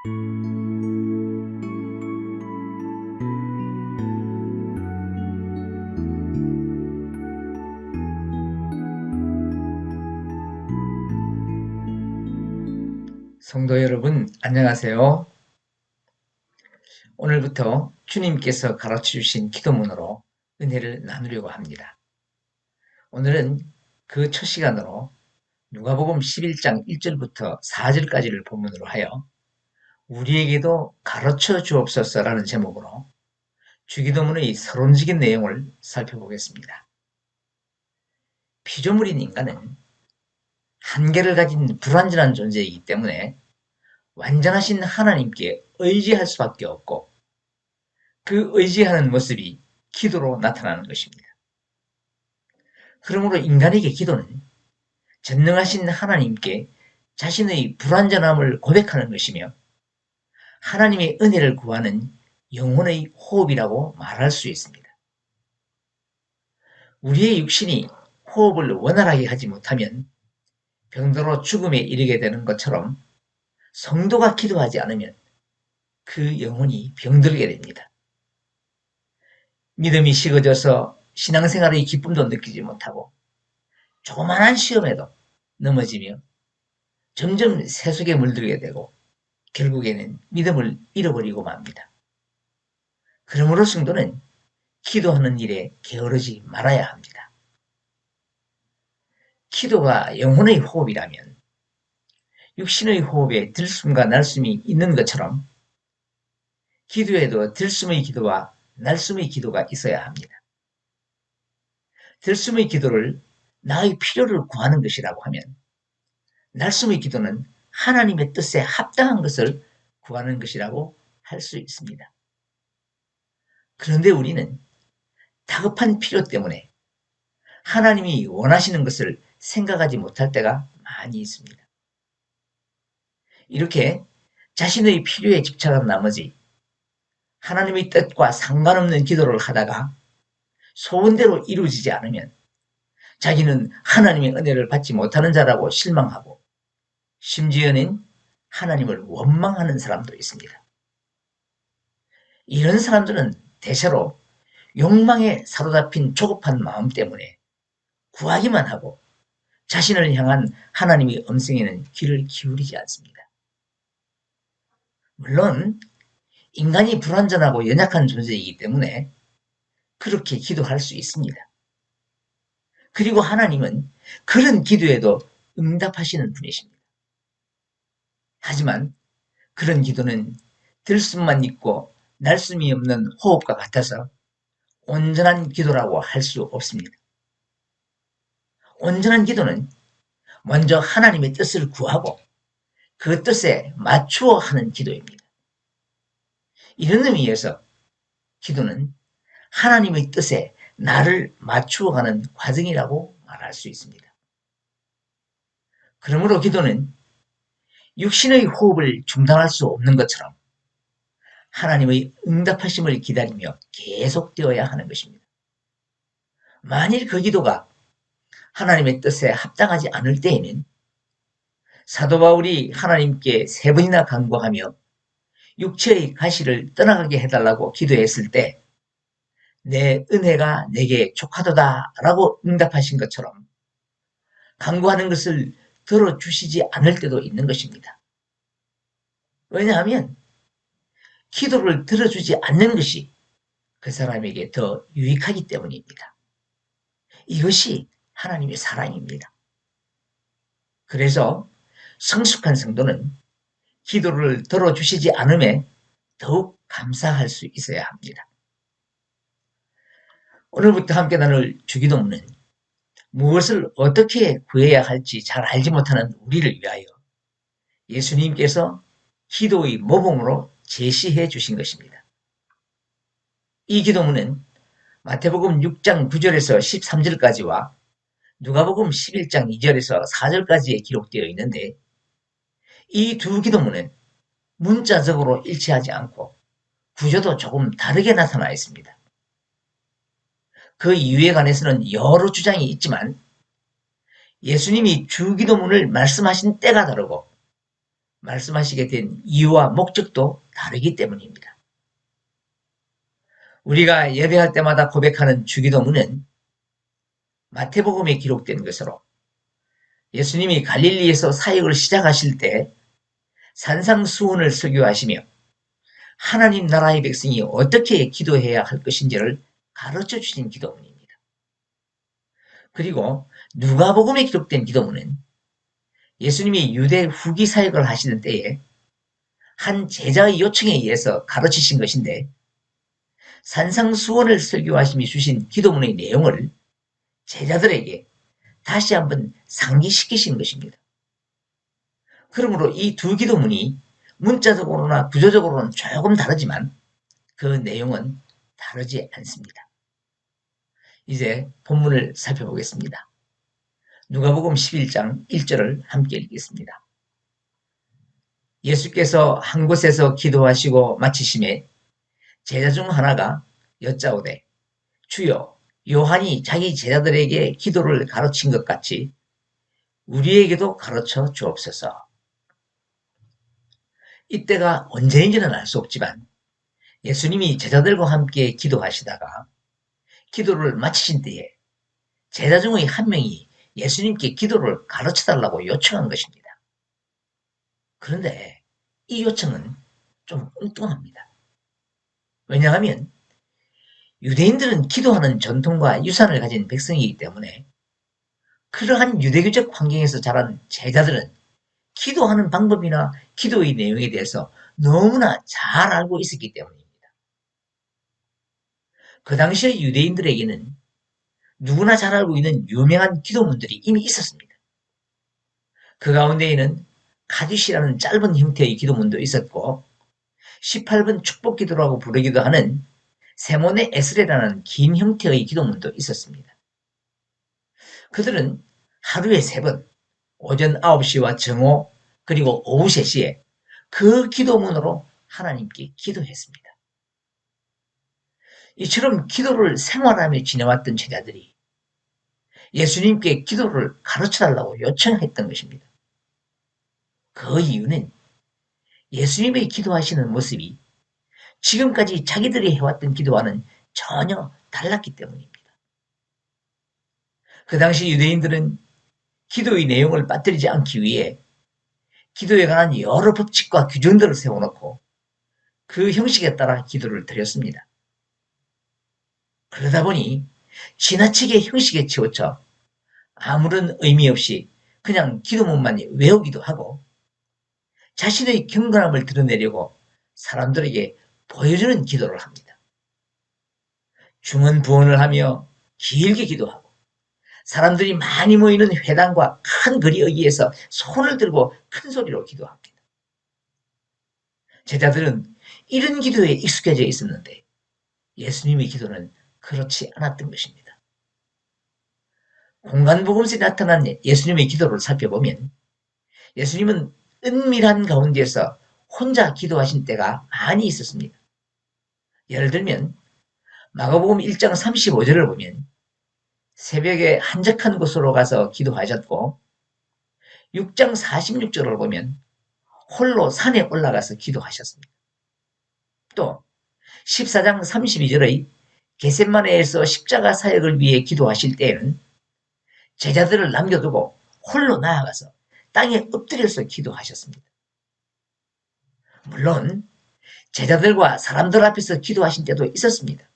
성도 여러분, 안녕하세요. 오늘부터 주님께서 가르쳐 주신 기도문으로 은혜를 나누려고 합니다. 오늘은 그 첫 시간으로 누가복음 11장 1절부터 4절까지를 본문으로 하여 우리에게도 가르쳐 주옵소서라는 제목으로 주기도문의 서론적인 내용을 살펴보겠습니다. 피조물인 인간은 한계를 가진 불완전한 존재이기 때문에 완전하신 하나님께 의지할 수밖에 없고 그 의지하는 모습이 기도로 나타나는 것입니다. 그러므로 인간에게 기도는 전능하신 하나님께 자신의 불완전함을 고백하는 것이며 하나님의 은혜를 구하는 영혼의 호흡이라고 말할 수 있습니다. 우리의 육신이 호흡을 원활하게 하지 못하면 병들어 죽음에 이르게 되는 것처럼 성도가 기도하지 않으면 그 영혼이 병들게 됩니다. 믿음이 식어져서 신앙생활의 기쁨도 느끼지 못하고 조그만한 시험에도 넘어지며 점점 세속에 물들게 되고 결국에는 믿음을 잃어버리고 맙니다. 그러므로 성도는 기도하는 일에 게으르지 말아야 합니다. 기도가 영혼의 호흡이라면 육신의 호흡에 들숨과 날숨이 있는 것처럼 기도에도 들숨의 기도와 날숨의 기도가 있어야 합니다. 들숨의 기도를 나의 필요를 구하는 것이라고 하면 날숨의 기도는 하나님의 뜻에 합당한 것을 구하는 것이라고 할 수 있습니다. 그런데 우리는 다급한 필요 때문에 하나님이 원하시는 것을 생각하지 못할 때가 많이 있습니다. 이렇게 자신의 필요에 집착한 나머지 하나님의 뜻과 상관없는 기도를 하다가 소원대로 이루어지지 않으면 자기는 하나님의 은혜를 받지 못하는 자라고 실망하고 심지어는 하나님을 원망하는 사람도 있습니다. 이런 사람들은 대체로 욕망에 사로잡힌 조급한 마음 때문에 구하기만 하고 자신을 향한 하나님의 음성에는 귀를 기울이지 않습니다. 물론 인간이 불완전하고 연약한 존재이기 때문에 그렇게 기도할 수 있습니다. 그리고 하나님은 그런 기도에도 응답하시는 분이십니다. 하지만 그런 기도는 들숨만 있고 날숨이 없는 호흡과 같아서 온전한 기도라고 할 수 없습니다. 온전한 기도는 먼저 하나님의 뜻을 구하고 그 뜻에 맞추어 하는 기도입니다. 이런 의미에서 기도는 하나님의 뜻에 나를 맞추어 가는 과정이라고 말할 수 있습니다. 그러므로 기도는 육신의 호흡을 중단할 수 없는 것처럼 하나님의 응답하심을 기다리며 계속되어야 하는 것입니다. 만일 그 기도가 하나님의 뜻에 합당하지 않을 때에는 사도 바울이 하나님께 3번이나 간구하며 육체의 가시를 떠나가게 해달라고 기도했을 때 내 은혜가 내게 족하도다 라고 응답하신 것처럼 간구하는 것을 들어주시지 않을 때도 있는 것입니다. 왜냐하면 기도를 들어주지 않는 것이 그 사람에게 더 유익하기 때문입니다. 이것이 하나님의 사랑입니다. 그래서 성숙한 성도는 기도를 들어주시지 않음에 더욱 감사할 수 있어야 합니다. 오늘부터 함께 나눌 주기도문은 무엇을 어떻게 구해야 할지 잘 알지 못하는 우리를 위하여 예수님께서 기도의 모범으로 제시해 주신 것입니다. 이 기도문은 마태복음 6장 9절에서 13절까지와 누가복음 11장 2절에서 4절까지에 기록되어 있는데 이 두 기도문은 문자적으로 일치하지 않고 구조도 조금 다르게 나타나 있습니다. 그 이유에 관해서는 여러 주장이 있지만 예수님이 주기도문을 말씀하신 때가 다르고 말씀하시게 된 이유와 목적도 다르기 때문입니다. 우리가 예배할 때마다 고백하는 주기도문은 마태복음에 기록된 것으로 예수님이 갈릴리에서 사역을 시작하실 때 산상수훈을 설교하시며 하나님 나라의 백성이 어떻게 기도해야 할 것인지를 가르쳐 주신 기도문입니다. 그리고 누가복음에 기록된 기도문은 예수님이 유대 후기 사역을 하시는 때에 한 제자의 요청에 의해서 가르치신 것인데 산상수훈을 설교하심이 주신 기도문의 내용을 제자들에게 다시 한번 상기시키신 것입니다. 그러므로 이 두 기도문이 문자적으로나 구조적으로는 조금 다르지만 그 내용은 다르지 않습니다. 이제 본문을 살펴보겠습니다. 누가복음 11장 1절을 함께 읽겠습니다. 예수께서 한 곳에서 기도하시고 마치심에 제자 중 하나가 여짜오되 주여 요한이 자기 제자들에게 기도를 가르친 것 같이 우리에게도 가르쳐 주옵소서. 이때가 언제인지는 알 수 없지만 예수님이 제자들과 함께 기도하시다가 기도를 마치신 때에 제자 중의 한 명이 예수님께 기도를 가르쳐달라고 요청한 것입니다. 그런데 이 요청은 좀 엉뚱합니다. 왜냐하면 유대인들은 기도하는 전통과 유산을 가진 백성이기 때문에 그러한 유대교적 환경에서 자란 제자들은 기도하는 방법이나 기도의 내용에 대해서 너무나 잘 알고 있었기 때문입니다. 그 당시의 유대인들에게는 누구나 잘 알고 있는 유명한 기도문들이 이미 있었습니다. 그 가운데에는 카디시라는 짧은 형태의 기도문도 있었고 18번 축복 기도라고 부르기도 하는 세몬의 에스레라는 긴 형태의 기도문도 있었습니다. 그들은 하루에 3번, 오전 9시와 정오, 그리고 오후 3시에 그 기도문으로 하나님께 기도했습니다. 이처럼 기도를 생활하며 지내왔던 제자들이 예수님께 기도를 가르쳐달라고 요청했던 것입니다. 그 이유는 예수님의 기도하시는 모습이 지금까지 자기들이 해왔던 기도와는 전혀 달랐기 때문입니다. 그 당시 유대인들은 기도의 내용을 빠뜨리지 않기 위해 기도에 관한 여러 법칙과 규정들을 세워놓고 그 형식에 따라 기도를 드렸습니다. 그러다 보니 지나치게 형식에 치우쳐 아무런 의미 없이 그냥 기도문만 외우기도 하고 자신의 경건함을 드러내려고 사람들에게 보여주는 기도를 합니다. 중언부언을 하며 길게 기도하고 사람들이 많이 모이는 회당과 큰 거리 여기에서 손을 들고 큰 소리로 기도합니다. 제자들은 이런 기도에 익숙해져 있었는데 예수님의 기도는 그렇지 않았던 것입니다. 공간복음서에 나타난 예수님의 기도를 살펴보면 예수님은 은밀한 가운데서 혼자 기도하신 때가 많이 있었습니다. 예를 들면 마가복음 1장 35절을 보면 새벽에 한적한 곳으로 가서 기도하셨고 6장 46절을 보면 홀로 산에 올라가서 기도하셨습니다. 또 14장 32절의 겟셋마네에서 십자가 사역을 위해 기도하실 때에는 제자들을 남겨두고 홀로 나아가서 땅에 엎드려서 기도하셨습니다. 물론 제자들과 사람들 앞에서 기도하신 때도 있었습니다.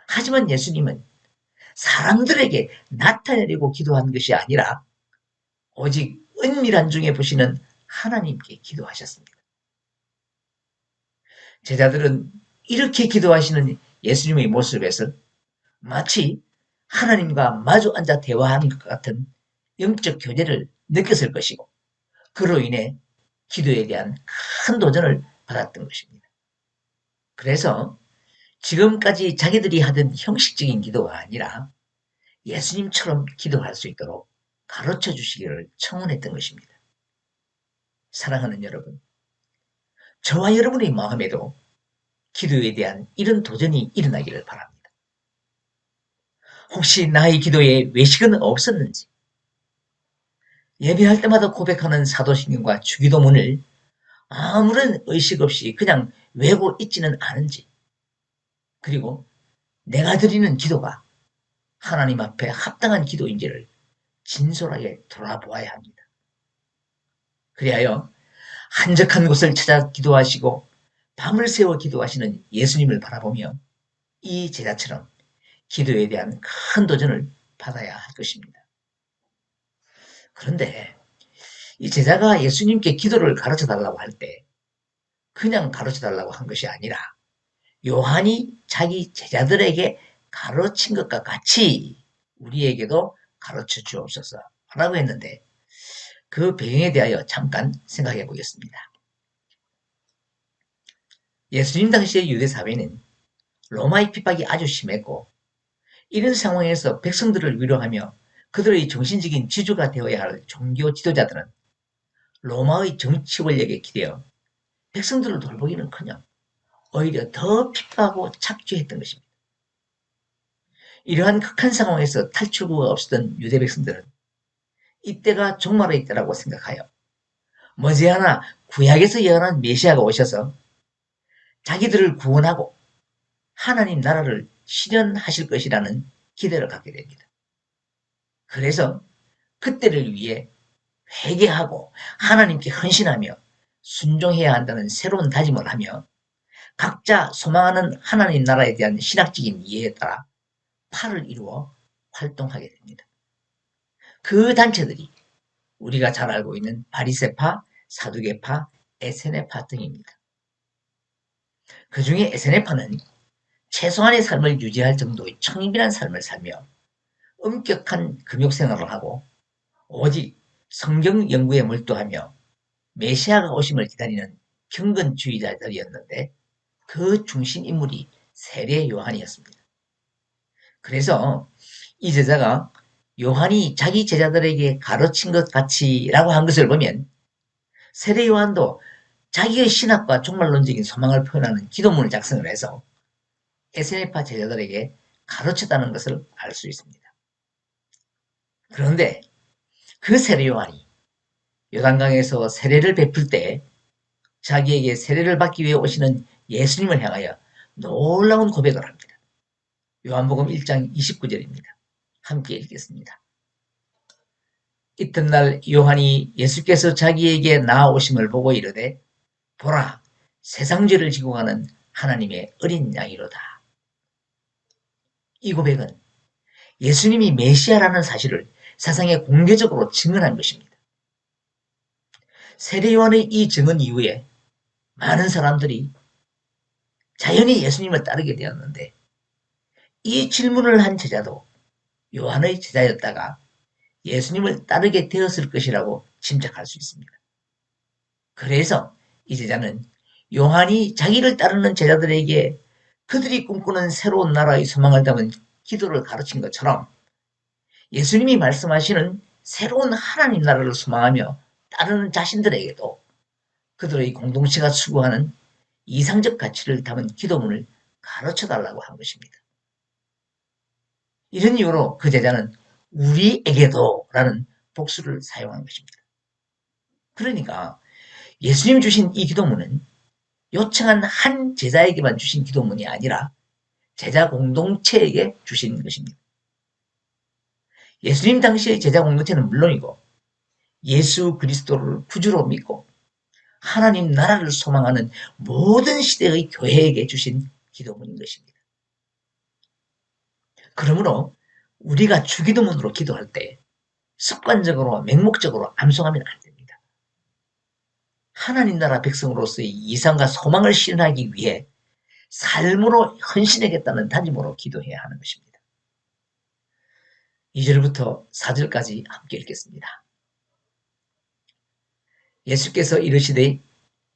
하지만 예수님은 사람들에게 나타내려고 기도한 것이 아니라 오직 은밀한 중에 보시는 하나님께 기도하셨습니다. 제자들은 이렇게 기도하시는 예수님의 모습에서 마치 하나님과 마주 앉아 대화하는 것 같은 영적 교제를 느꼈을 것이고 그로 인해 기도에 대한 큰 도전을 받았던 것입니다. 그래서 지금까지 자기들이 하던 형식적인 기도가 아니라 예수님처럼 기도할 수 있도록 가르쳐 주시기를 청원했던 것입니다. 사랑하는 여러분, 저와 여러분의 마음에도 기도에 대한 이런 도전이 일어나기를 바랍니다. 혹시 나의 기도에 외식은 없었는지, 예배할 때마다 고백하는 사도신경과 주기도문을 아무런 의식 없이 그냥 외고 있지는 않은지, 그리고 내가 드리는 기도가 하나님 앞에 합당한 기도인지를 진솔하게 돌아보아야 합니다. 그리하여 한적한 곳을 찾아 기도하시고 밤을 새워 기도하시는 예수님을 바라보며 이 제자처럼 기도에 대한 큰 도전을 받아야 할 것입니다. 그런데 이 제자가 예수님께 기도를 가르쳐 달라고 할 때 그냥 가르쳐 달라고 한 것이 아니라 요한이 자기 제자들에게 가르친 것과 같이 우리에게도 가르쳐 주옵소서 라고 했는데, 그 배경에 대하여 잠깐 생각해 보겠습니다. 예수님 당시의 유대 사회는 로마의 핍박이 아주 심했고, 이런 상황에서 백성들을 위로하며 그들의 정신적인 지주가 되어야 할 종교 지도자들은 로마의 정치 권력에 기대어 백성들을 돌보기는커녕 오히려 더 핍박하고 착취했던 것입니다. 이러한 극한 상황에서 탈출구가 없었던 유대 백성들은 이때가 종말의 때라고 생각하여 머지않아 구약에서 예언한 메시아가 오셔서 자기들을 구원하고 하나님 나라를 실현하실 것이라는 기대를 갖게 됩니다. 그래서 그때를 위해 회개하고 하나님께 헌신하며 순종해야 한다는 새로운 다짐을 하며 각자 소망하는 하나님 나라에 대한 신학적인 이해에 따라 팔을 이루어 활동하게 됩니다. 그 단체들이 우리가 잘 알고 있는 바리새파, 사두개파, 에세네파 등입니다. 그 중에 에세네파는 최소한의 삶을 유지할 정도의 청빈한 삶을 살며 엄격한 금욕 생활을 하고 오직 성경 연구에 몰두하며 메시아가 오심을 기다리는 경건주의자들이었는데, 그 중심 인물이 세례 요한이었습니다. 그래서 이 제자가 요한이 자기 제자들에게 가르친 것 같이라고 한 것을 보면 세례 요한도 자기의 신학과 종말론적인 소망을 표현하는 기도문을 작성을 해서 에세네파 제자들에게 가르쳤다는 것을 알 수 있습니다. 그런데 그 세례 요한이 요단강에서 세례를 베풀 때 자기에게 세례를 받기 위해 오시는 예수님을 향하여 놀라운 고백을 합니다. 요한복음 1장 29절입니다. 함께 읽겠습니다. 이튿날 요한이 예수께서 자기에게 나아오심을 보고 이르되 보라, 세상 죄를 지고 가는 하나님의 어린 양이로다. 이 고백은 예수님이 메시아라는 사실을 세상에 공개적으로 증언한 것입니다. 세례 요한의 이 증언 이후에 많은 사람들이 자연히 예수님을 따르게 되었는데, 이 질문을 한 제자도 요한의 제자였다가 예수님을 따르게 되었을 것이라고 짐작할 수 있습니다. 그래서 이 제자는 요한이 자기를 따르는 제자들에게 그들이 꿈꾸는 새로운 나라의 소망을 담은 기도를 가르친 것처럼 예수님이 말씀하시는 새로운 하나님 나라를 소망하며 따르는 자신들에게도 그들의 공동체가 추구하는 이상적 가치를 담은 기도문을 가르쳐달라고 한 것입니다. 이런 이유로 그 제자는 우리에게도 라는 복수를 사용한 것입니다. 그러니까 예수님 주신 이 기도문은 요청한 한 제자에게만 주신 기도문이 아니라 제자 공동체에게 주신 것입니다. 예수님 당시의 제자 공동체는 물론이고 예수 그리스도를 구주로 믿고 하나님 나라를 소망하는 모든 시대의 교회에게 주신 기도문인 것입니다. 그러므로 우리가 주기도문으로 기도할 때 습관적으로 맹목적으로 암송하면 안 됩니다. 하나님 나라 백성으로서의 이상과 소망을 실현하기 위해 삶으로 헌신하겠다는 다짐으로 기도해야 하는 것입니다. 2절부터 4절까지 함께 읽겠습니다. 예수께서 이르시되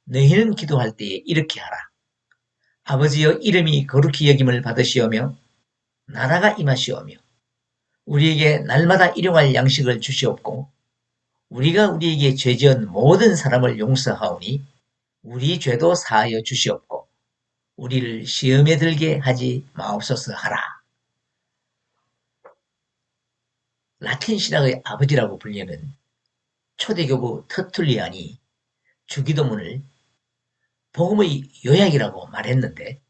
너희는 기도할 때에 이렇게 하라. 아버지여, 이름이 거룩히 여김을 받으시오며 나라가 임하시오며 우리에게 날마다 일용할 양식을 주시옵고 우리가 우리에게 죄지은 모든 사람을 용서하오니 우리 죄도 사하여 주시옵고 우리를 시험에 들게 하지 마옵소서 하라. 라틴 신학의 아버지라고 불리는 초대교부 터툴리안이 주기도문을 복음의 요약이라고 말했는데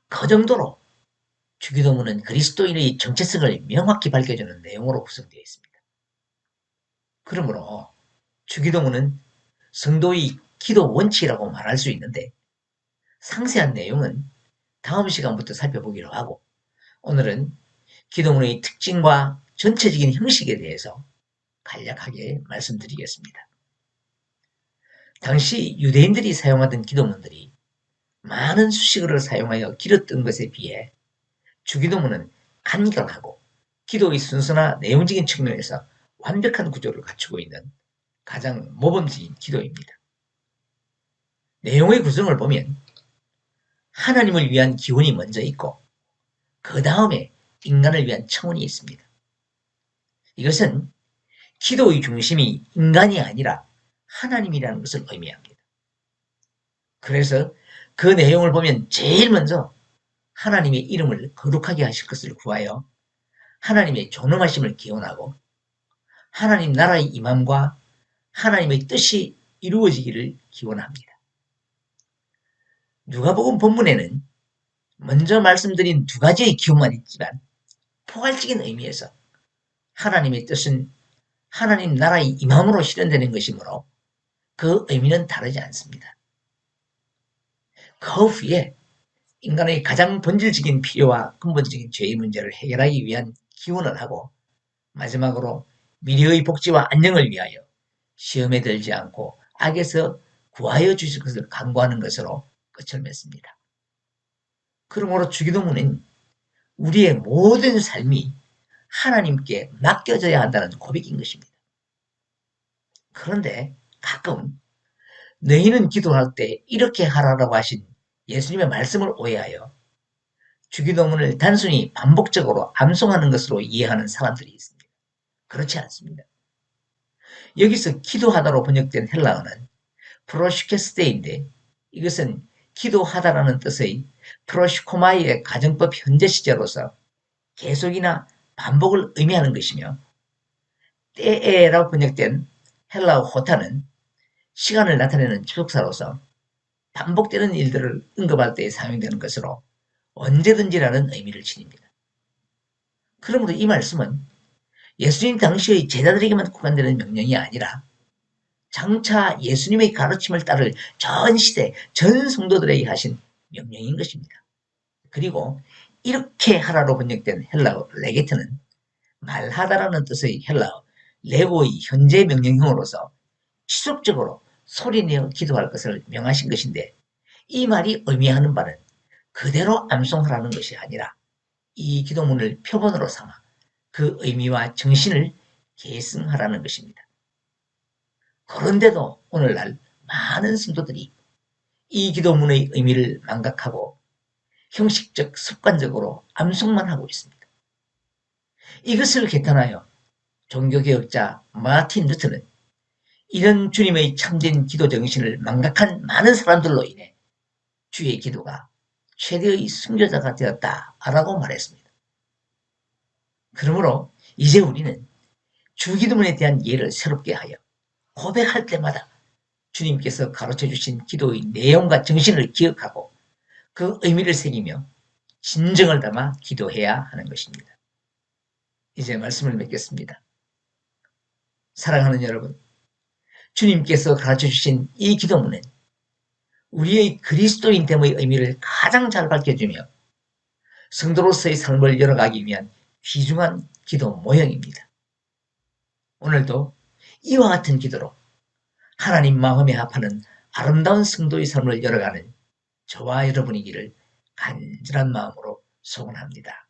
그 정도로 주기도문은 그리스도인의 정체성을 명확히 밝혀주는 내용으로 구성되어 있습니다. 그러므로 주기도문은 성도의 기도 원칙이라고 말할 수 있는데 상세한 내용은 다음 시간부터 살펴보기로 하고 오늘은 기도문의 특징과 전체적인 형식에 대해서 간략하게 말씀드리겠습니다. 당시 유대인들이 사용하던 기도문들이 많은 수식어를 사용하여 길었던 것에 비해 주기도문은 간결하고 기도의 순서나 내용적인 측면에서 완벽한 구조를 갖추고 있는 가장 모범적인 기도입니다. 내용의 구성을 보면 하나님을 위한 기원이 먼저 있고 그 다음에 인간을 위한 청원이 있습니다. 이것은 기도의 중심이 인간이 아니라 하나님이라는 것을 의미합니다. 그래서 그 내용을 보면 제일 먼저 하나님의 이름을 거룩하게 하실 것을 구하여 하나님의 존엄하심을 기원하고 하나님 나라의 임함과 하나님의 뜻이 이루어지기를 기원합니다. 누가복음 본문에는 먼저 말씀드린 두 가지의 기원만 있지만 포괄적인 의미에서 하나님의 뜻은 하나님 나라의 임함으로 실현되는 것이므로 그 의미는 다르지 않습니다. 그 후에 인간의 가장 본질적인 필요와 근본적인 죄의 문제를 해결하기 위한 기원을 하고 마지막으로 미래의 복지와 안녕을 위하여 시험에 들지 않고 악에서 구하여 주실 것을 간구하는 것으로 끝을 맺습니다. 그러므로 주기도문은 우리의 모든 삶이 하나님께 맡겨져야 한다는 고백인 것입니다. 그런데 가끔 너희는 기도할 때 이렇게 하라고 하신 예수님의 말씀을 오해하여 주기도문을 단순히 반복적으로 암송하는 것으로 이해하는 사람들이 있습니다. 그렇지 않습니다. 여기서 기도하다로 번역된 헬라어는 프로시케스테인데 이것은 기도하다라는 뜻의 프로시코마이의 가정법 현재 시제로서 계속이나 반복을 의미하는 것이며 때에라고 번역된 헬라어 호타는 시간을 나타내는 추적사로서 반복되는 일들을 언급할 때 사용되는 것으로 언제든지라는 의미를 지닙니다. 그러므로 이 말씀은 예수님 당시의 제자들에게만 국한되는 명령이 아니라 장차 예수님의 가르침을 따를 전 시대, 전 성도들에게 하신 명령인 것입니다. 그리고 이렇게 하라로 번역된 헬라어 레게트는 말하다라는 뜻의 헬라어 레고의 현재 명령형으로서 지속적으로 소리내어 기도할 것을 명하신 것인데 이 말이 의미하는 바는 그대로 암송하라는 것이 아니라 이 기도문을 표본으로 삼아 그 의미와 정신을 계승하라는 것입니다. 그런데도 오늘날 많은 성도들이 이 기도문의 의미를 망각하고 형식적 습관적으로 암송만 하고 있습니다. 이것을 개탄하여 종교개혁자 마틴 루터는 이런 주님의 참된 기도 정신을 망각한 많은 사람들로 인해 주의 기도가 최대의 순교자가 되었다라고 말했습니다. 그러므로 이제 우리는 주기도문에 대한 이해를 새롭게 하여 고백할 때마다 주님께서 가르쳐주신 기도의 내용과 정신을 기억하고 그 의미를 새기며 진정을 담아 기도해야 하는 것입니다. 이제 말씀을 맺겠습니다. 사랑하는 여러분, 주님께서 가르쳐주신 이 기도문은 우리의 그리스도인됨의 의미를 가장 잘 밝혀주며 성도로서의 삶을 열어가기 위한 귀중한 기도 모형입니다. 오늘도 이와 같은 기도로 하나님 마음에 합하는 아름다운 성도의 삶을 열어가는 저와 여러분이기를 간절한 마음으로 소원합니다.